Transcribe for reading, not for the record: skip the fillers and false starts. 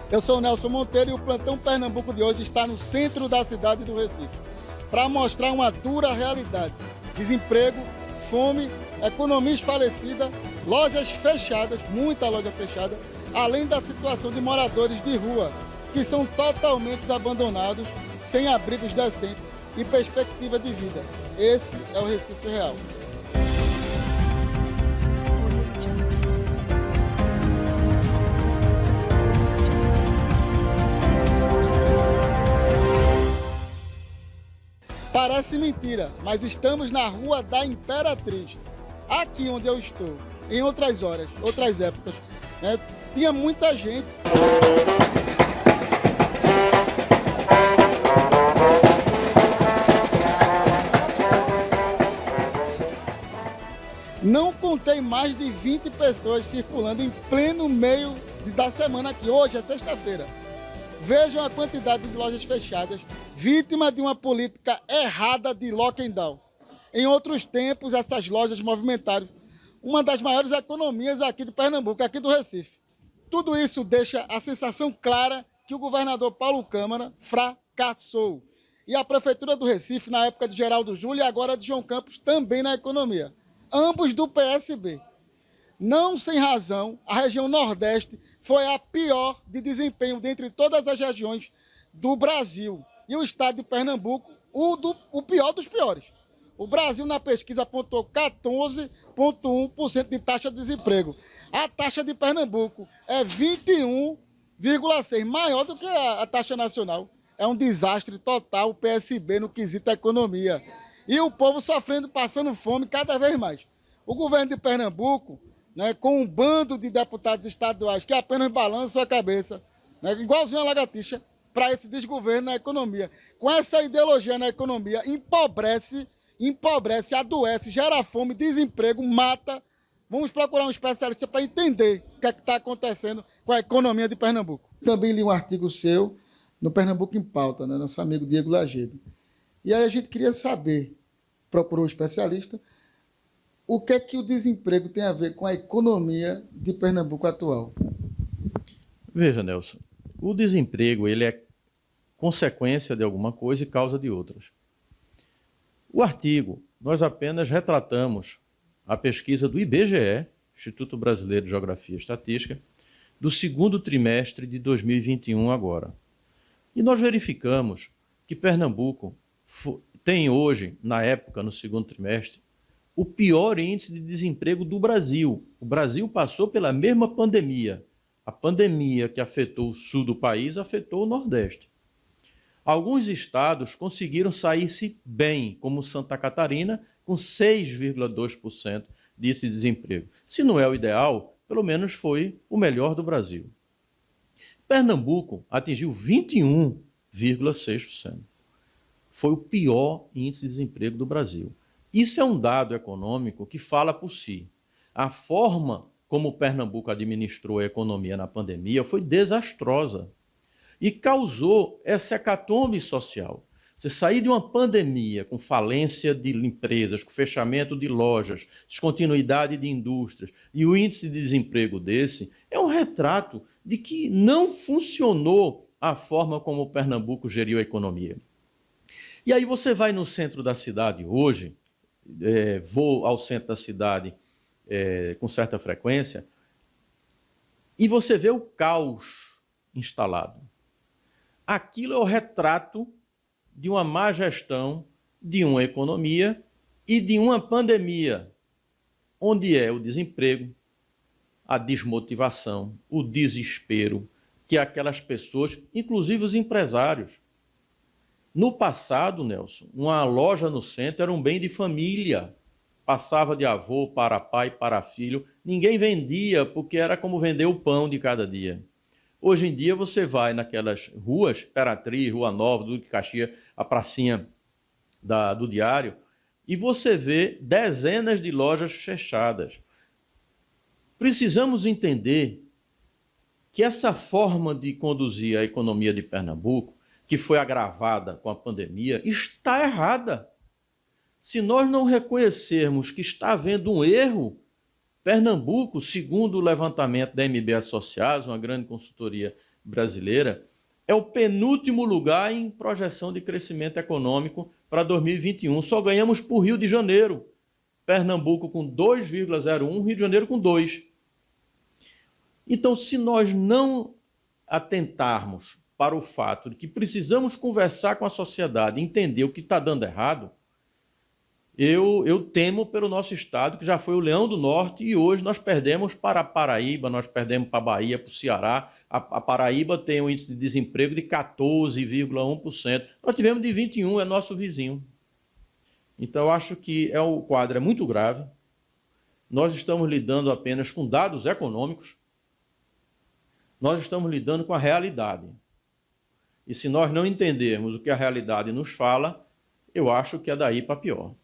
Eu sou o Nelson Monteiro e o Plantão Pernambuco de hoje está no centro da cidade do Recife, para mostrar uma dura realidade: desemprego, fome, economia esfalecida, lojas fechadas, muita loja fechada, além da situação de moradores de rua, que são totalmente abandonados, sem abrigos decentes e perspectiva de vida. Esse é o Recife real. Parece mentira, mas estamos na Rua da Imperatriz, aqui onde eu estou. Em outras horas, outras épocas, né, tinha muita gente. Não contei mais de 20 pessoas circulando em pleno meio da semana aqui. Hoje é sexta-feira. Vejam a quantidade de lojas fechadas, vítima de uma política errada de lockdown. Em outros tempos, essas lojas movimentaram uma das maiores economias aqui de Pernambuco, aqui do Recife. Tudo isso deixa a sensação clara que o governador Paulo Câmara fracassou. E a Prefeitura do Recife, na época de Geraldo Júlio, e agora de João Campos, também na economia. Ambos do PSB. Não sem razão, a região Nordeste foi a pior de desempenho dentre todas as regiões do Brasil. E o estado de Pernambuco, o pior dos piores. O Brasil, na pesquisa, apontou 14,1% de taxa de desemprego. A taxa de Pernambuco é 21,6%, maior do que a taxa nacional. É um desastre total o PSB no quesito economia. E o povo sofrendo, passando fome cada vez mais. O governo de Pernambuco, né, com um bando de deputados estaduais que apenas balançam a cabeça, né, igualzinho a lagartixa, para esse desgoverno na economia. Com essa ideologia na economia, empobrece, adoece, gera fome, desemprego, mata. Vamos procurar um especialista para entender o que é que está acontecendo com a economia de Pernambuco. Também li um artigo seu no Pernambuco em Pauta, né, nosso amigo Diego Lagedo. E aí a gente queria saber, procurou um especialista, o que é que o desemprego tem a ver com a economia de Pernambuco atual? Veja, Nelson, o desemprego ele é consequência de alguma coisa e causa de outras. O artigo, nós apenas retratamos a pesquisa do IBGE, Instituto Brasileiro de Geografia e Estatística, do segundo trimestre de 2021 agora. E nós verificamos que Pernambuco tem hoje, na época, no segundo trimestre, o pior índice de desemprego do Brasil. O Brasil passou pela mesma pandemia. A pandemia que afetou o sul do país afetou o Nordeste. Alguns estados conseguiram sair-se bem, como Santa Catarina, com 6,2% de desemprego. Se não é o ideal, pelo menos foi o melhor do Brasil. Pernambuco atingiu 21,6%. Foi o pior índice de desemprego do Brasil. Isso é um dado econômico que fala por si. A forma como Pernambuco administrou a economia na pandemia foi desastrosa e causou essa hecatombe social. Você sair de uma pandemia com falência de empresas, com fechamento de lojas, descontinuidade de indústrias e o índice de desemprego desse, é um retrato de que não funcionou a forma como o Pernambuco geriu a economia. E aí você vai no centro da cidade hoje, vou ao centro da cidade com certa frequência, e você vê o caos instalado. Aquilo é o retrato de uma má gestão de uma economia e de uma pandemia, onde é o desemprego, a desmotivação, o desespero, que aquelas pessoas, inclusive os empresários. No passado, Nelson, uma loja no centro era um bem de família. Passava de avô para pai, para filho. Ninguém vendia, porque era como vender o pão de cada dia. Hoje em dia você vai naquelas ruas, Imperatriz, Rua Nova, Duque de Caxias, a pracinha do Diário, e você vê dezenas de lojas fechadas. Precisamos entender que essa forma de conduzir a economia de Pernambuco, que foi agravada com a pandemia, está errada. Se nós não reconhecermos que está havendo um erro, Pernambuco, segundo o levantamento da MB Associados, uma grande consultoria brasileira, é o penúltimo lugar em projeção de crescimento econômico para 2021. Só ganhamos por Rio de Janeiro. Pernambuco com 2,01, Rio de Janeiro com 2. Então, se nós não atentarmos para o fato de que precisamos conversar com a sociedade, entender o que está dando errado, eu temo pelo nosso estado, que já foi o Leão do Norte, e hoje nós perdemos para a Paraíba, nós perdemos para a Bahia, para o Ceará. A Paraíba tem um índice de desemprego de 14,1%. Nós tivemos de 21%, é nosso vizinho. Então, eu acho que o quadro é muito grave. Nós estamos lidando apenas com dados econômicos. Nós estamos lidando com a realidade. E se nós não entendermos o que a realidade nos fala, eu acho que é daí para pior.